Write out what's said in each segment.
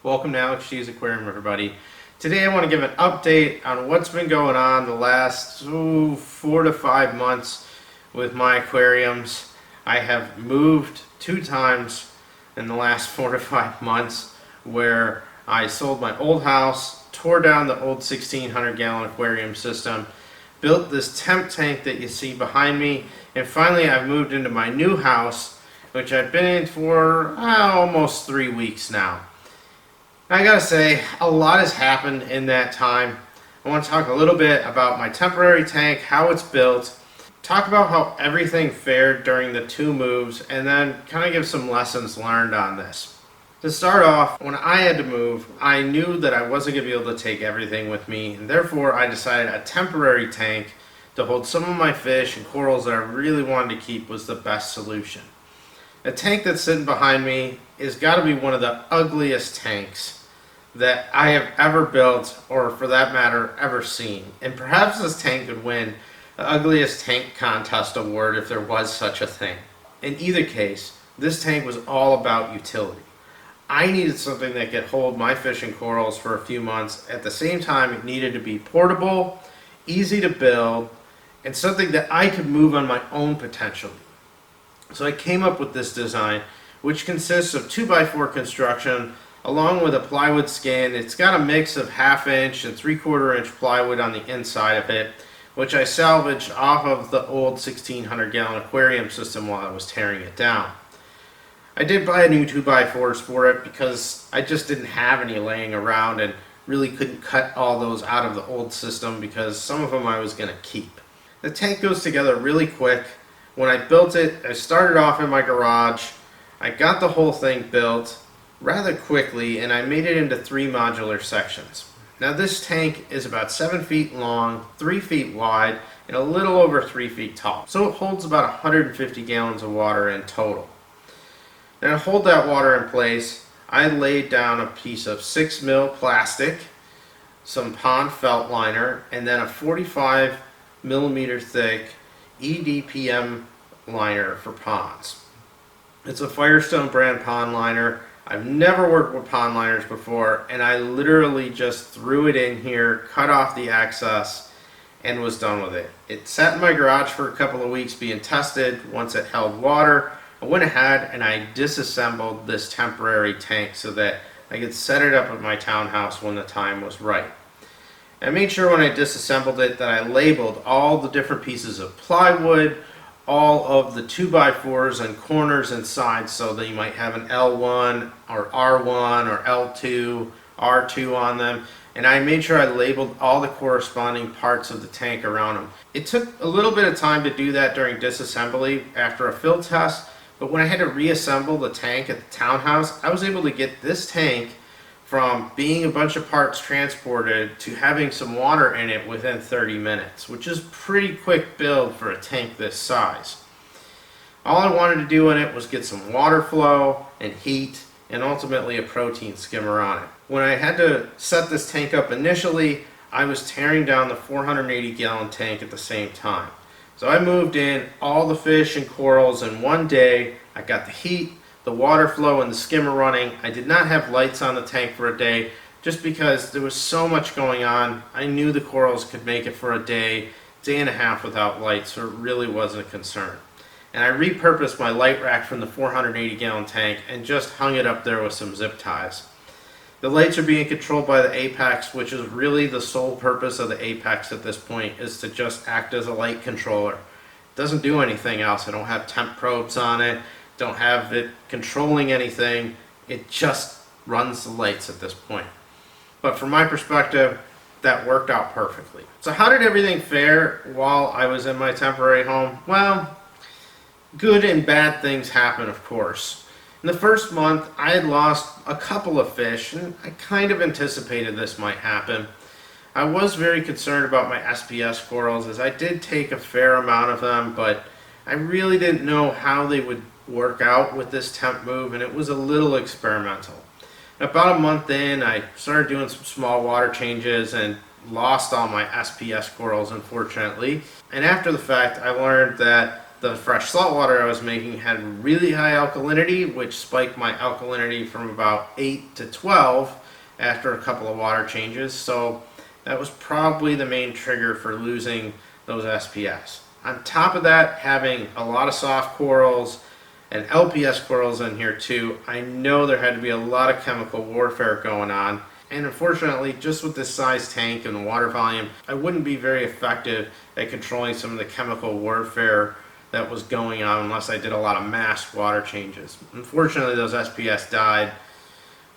Welcome to AlexGs Aquarium, everybody. Today I want to give an update on what's been going on the last 4 to 5 months with my aquariums. I have moved 2 times in the last 4 to 5 months where I sold my old house, tore down the old 1,600 gallon aquarium system, built this temp tank that you see behind me, and finally I've moved into my new house, which I've been in for almost 3 weeks now. I gotta say, a lot has happened in that time. I want to talk a little bit about my temporary tank, how it's built, talk about how everything fared during the 2 moves, and then kind of give some lessons learned on this. To start off, when I had to move, I knew that I wasn't going to be able to take everything with me, and therefore I decided a temporary tank to hold some of my fish and corals that I really wanted to keep was the best solution. The tank that's sitting behind me has got to be one of the ugliest tanks that I have ever built, or for that matter, ever seen. And perhaps this tank could win the ugliest tank contest award if there was such a thing. In either case, this tank was all about utility. I needed something that could hold my fish and corals for a few months. At the same time, it needed to be portable, easy to build, and something that I could move on my own potentially. So I came up with this design, which consists of 2x4 construction along with a plywood skin. It's got a mix of 1/2 inch and 3/4 inch plywood on the inside of it, which I salvaged off of the old 1,600 gallon aquarium system while I was tearing it down. I did buy a new 2x4s for it because I just didn't have any laying around and really couldn't cut all those out of the old system because some of them I was going to keep. The tank goes together really quick. When I built it, I started off in my garage. I got the whole thing built rather quickly and I made it into 3 modular sections. Now this tank is about 7 feet long, 3 feet wide, and a little over 3 feet tall. So it holds about 150 gallons of water in total. Now to hold that water in place, I laid down a piece of 6 mil plastic, some pond felt liner, and then a 45 millimeter thick EDPM liner for ponds. It's a Firestone brand pond liner. I've never worked with pond liners before, and I literally just threw it in here, cut off the excess, and was done with it. It sat in my garage for a couple of weeks being tested. Once it held water, I went ahead and I disassembled this temporary tank so that I could set it up at my townhouse when the time was right. I made sure when I disassembled it that I labeled all the different pieces of plywood, all of the 2x4s and corners and sides, so that you might have an L1 or R1 or L2, R2 on them. And I made sure I labeled all the corresponding parts of the tank around them. It took a little bit of time to do that during disassembly after a field test, but when I had to reassemble the tank at the townhouse, I was able to get this tank from being a bunch of parts transported to having some water in it within 30 minutes, which is pretty quick build for a tank this size. All I wanted to do in it was get some water flow and heat and ultimately a protein skimmer on it. When I had to set this tank up initially, I was tearing down the 480 gallon tank at the same time. So I moved in all the fish and corals in one day. I got the heat, the water flow, and the skimmer running. I did not have lights on the tank for a day just because there was so much going on. I knew the corals could make it for a day, day and a half without lights, so it really wasn't a concern. And I repurposed my light rack from the 480 gallon tank and just hung it up there with some zip ties. The lights are being controlled by the Apex, which is really the sole purpose of the Apex at this point, is to just act as a light controller. It doesn't do anything else. I don't have temp probes on it, don't have it controlling anything. It just runs the lights at this point. But from my perspective, that worked out perfectly. So how did everything fare while I was in my temporary home? Well, good and bad things happen, of course. In the first month, I had lost a couple of fish, and I kind of anticipated this might happen. I was very concerned about my SPS corals, as I did take a fair amount of them, but I really didn't know how they would work out with this temp move, and it was a little experimental. About a month in, I started doing some small water changes and lost all my SPS corals, unfortunately. And after the fact, I learned that the fresh salt water I was making had really high alkalinity, which spiked my alkalinity from about 8 to 12 after a couple of water changes. So that was probably the main trigger for losing those SPS. On top of that, having a lot of soft corals and LPS corals in here too, I know there had to be a lot of chemical warfare going on. And unfortunately, just with this size tank and the water volume, I wouldn't be very effective at controlling some of the chemical warfare that was going on unless I did a lot of mass water changes. Unfortunately, those SPS died.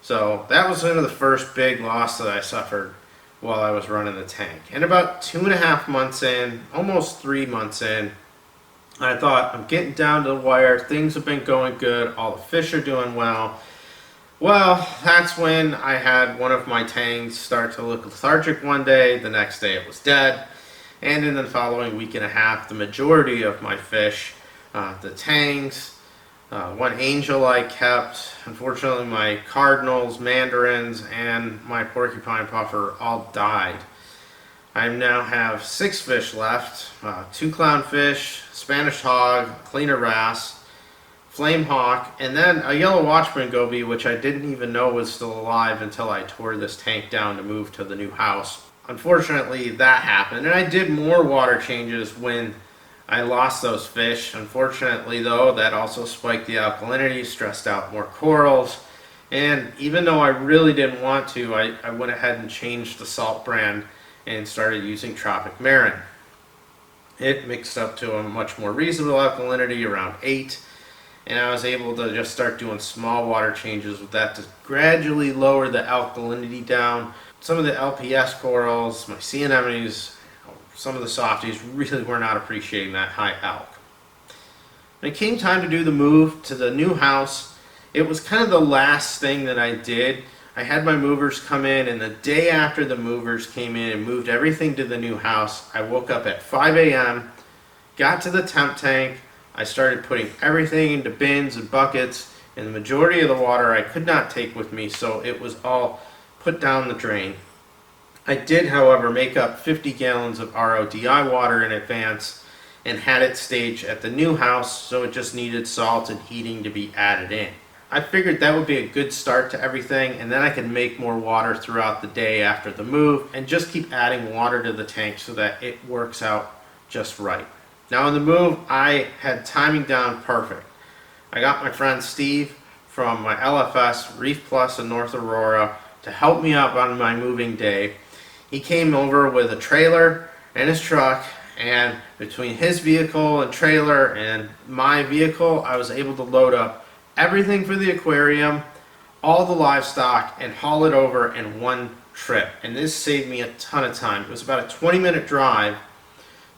So that was one of the first big loss that I suffered while I was running the tank. And about 2.5 months in, almost 3 months in, I thought, I'm getting down to the wire, things have been going good, all the fish are doing well. Well, that's when I had one of my tanks start to look lethargic one day, the next day it was dead, and in the following week and a half, the majority of my fish, the tangs, one angel I kept, unfortunately my cardinals, mandarins, and my porcupine puffer all died. I now have 6 fish left, 2 clownfish, Spanish hog, cleaner wrasse, flame hawk, and then a yellow watchman goby, which I didn't even know was still alive until I tore this tank down to move to the new house. Unfortunately, that happened, and I did more water changes when I lost those fish. Unfortunately, though, that also spiked the alkalinity, stressed out more corals, and even though I really didn't want to, I went ahead and changed the salt brand and started using Tropic Marin. It mixed up to a much more reasonable alkalinity, around 8, and I was able to just start doing small water changes with that to gradually lower the alkalinity down. Some of the LPS corals, my sea anemones, some of the softies really were not appreciating that high alk. When it came time to do the move to the new house, it was kind of the last thing that I did. I had my movers come in, and the day after the movers came in and moved everything to the new house, I woke up at 5 a.m., got to the temp tank, I started putting everything into bins and buckets, and the majority of the water I could not take with me, so it was all put down the drain. I did, however, make up 50 gallons of RODI water in advance and had it staged at the new house, so it just needed salt and heating to be added in. I figured that would be a good start to everything, and then I could make more water throughout the day after the move and just keep adding water to the tank so that it works out just right. Now on the move, I had timing down perfect. I got my friend Steve from my LFS, Reef Plus in North Aurora, to help me out on my moving day. He came over with a trailer and his truck, and between his vehicle and trailer and my vehicle, I was able to load up everything for the aquarium, all the livestock, and haul it over in one trip. And this saved me a ton of time. It was about a 20-minute drive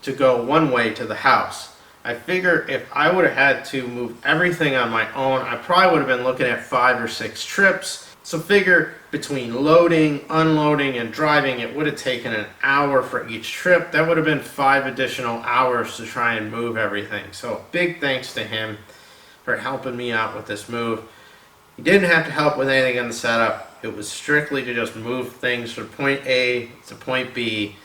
to go one way to the house. I figure if I would have had to move everything on my own, I probably would have been looking at 5 or 6 trips. So figure between loading, unloading, and driving, it would have taken an hour for each trip. That would have been 5 additional hours to try and move everything. So big thanks to him for helping me out with this move. He didn't have to help with anything on the setup. It was strictly to just move things from point A to point B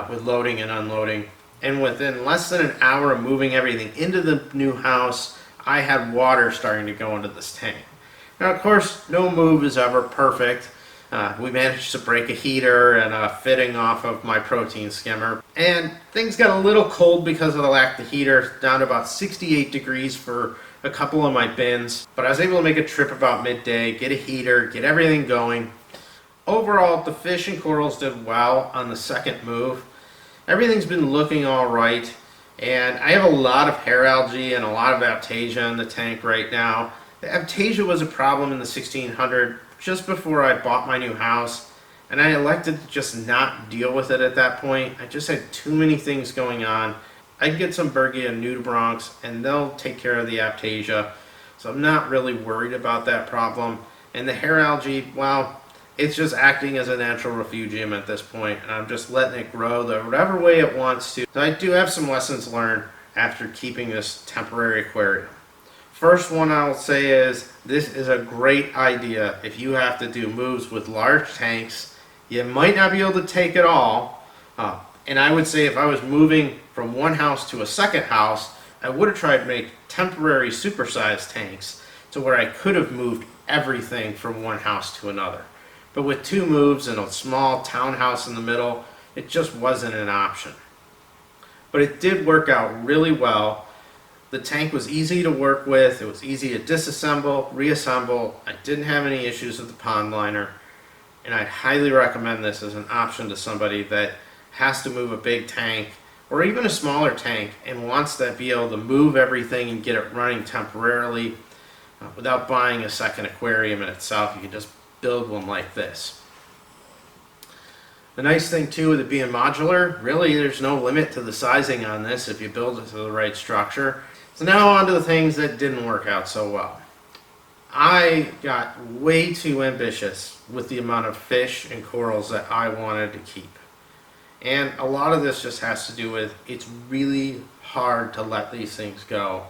with loading and unloading. And within less than an hour of moving everything into the new house, I had water starting to go into this tank. Now, of course, no move is ever perfect. We managed to break a heater and a fitting off of my protein skimmer. And things got a little cold because of the lack of the heater, down to about 68 degrees for a couple of my bins. But I was able to make a trip about midday, get a heater, get everything going. Overall, the fish and corals did well on the second move. Everything's been looking all right. And I have a lot of hair algae and a lot of aptasia in the tank right now. The aptasia was a problem in the 1600 just before I bought my new house, and I elected to just not deal with it at that point. I just had too many things going on. I'd get some Bergia and nudibranchs, and they'll take care of the aptasia, so I'm not really worried about that problem. And the hair algae, well, it's just acting as a natural refugium at this point, and I'm just letting it grow the whatever way it wants to. So I do have some lessons learned after keeping this temporary aquarium. First one I'll say is, this is a great idea if you have to do moves with large tanks. You might not be able to take it all, and I would say if I was moving from one house to a second house, I would have tried to make temporary supersized tanks to where I could have moved everything from one house to another. But with 2 moves and a small townhouse in the middle, it just wasn't an option. But it did work out really well. The tank was easy to work with, it was easy to disassemble, reassemble. I didn't have any issues with the pond liner, and I'd highly recommend this as an option to somebody that has to move a big tank or even a smaller tank and wants to be able to move everything and get it running temporarily without buying a second aquarium in itself. You can just build one like this. The nice thing too with it being modular, really there's no limit to the sizing on this if you build it to the right structure. So now on to the things that didn't work out so well. I got way too ambitious with the amount of fish and corals that I wanted to keep. And a lot of this just has to do with it's really hard to let these things go.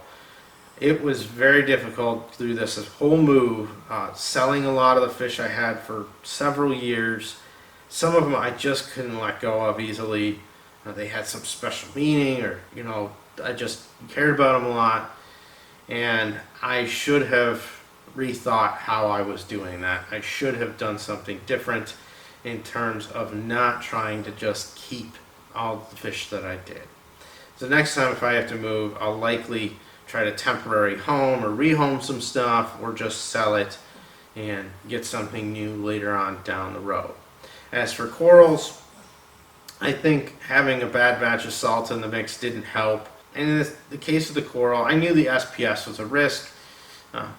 It was very difficult through this whole move, selling a lot of the fish I had for several years. Some of them I just couldn't let go of easily. They had some special meaning, or I just cared about them a lot, and I should have rethought how I was doing that. I should have done something different in terms of not trying to just keep all the fish that I did. So next time if I have to move, I'll likely try to temporary home or rehome some stuff, or just sell it and get something new later on down the road. As for corals, I think having a bad batch of salt in the mix didn't help. And in the case of the coral, I knew the SPS was a risk,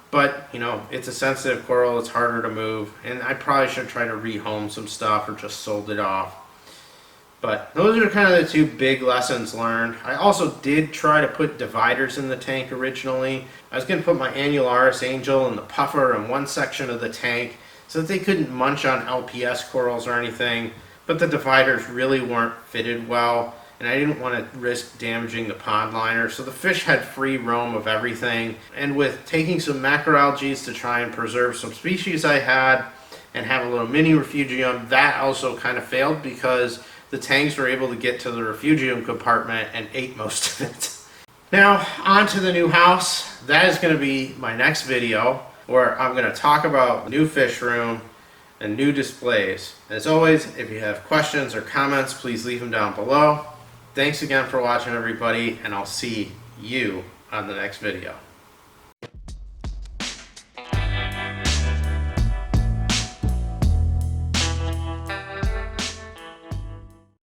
but it's a sensitive coral, it's harder to move, and I probably should try to rehome some stuff or just sold it off. But those are kind of the 2 big lessons learned. I also did try to put dividers in the tank originally. I was going to put my Annularis angel and the puffer in one section of the tank so that they couldn't munch on LPS corals or anything, but the dividers really weren't fitted well, and I didn't want to risk damaging the pond liner, so the fish had free roam of everything. And with taking some macroalgaes to try and preserve some species I had and have a little mini refugium, that also kind of failed because the tanks were able to get to the refugium compartment and ate most of it. Now on to the new house. That is going to be my next video, where I'm going to talk about new fish room and new displays. As always, if you have questions or comments, please leave them down below. Thanks again for watching, everybody, and I'll see you on the next video.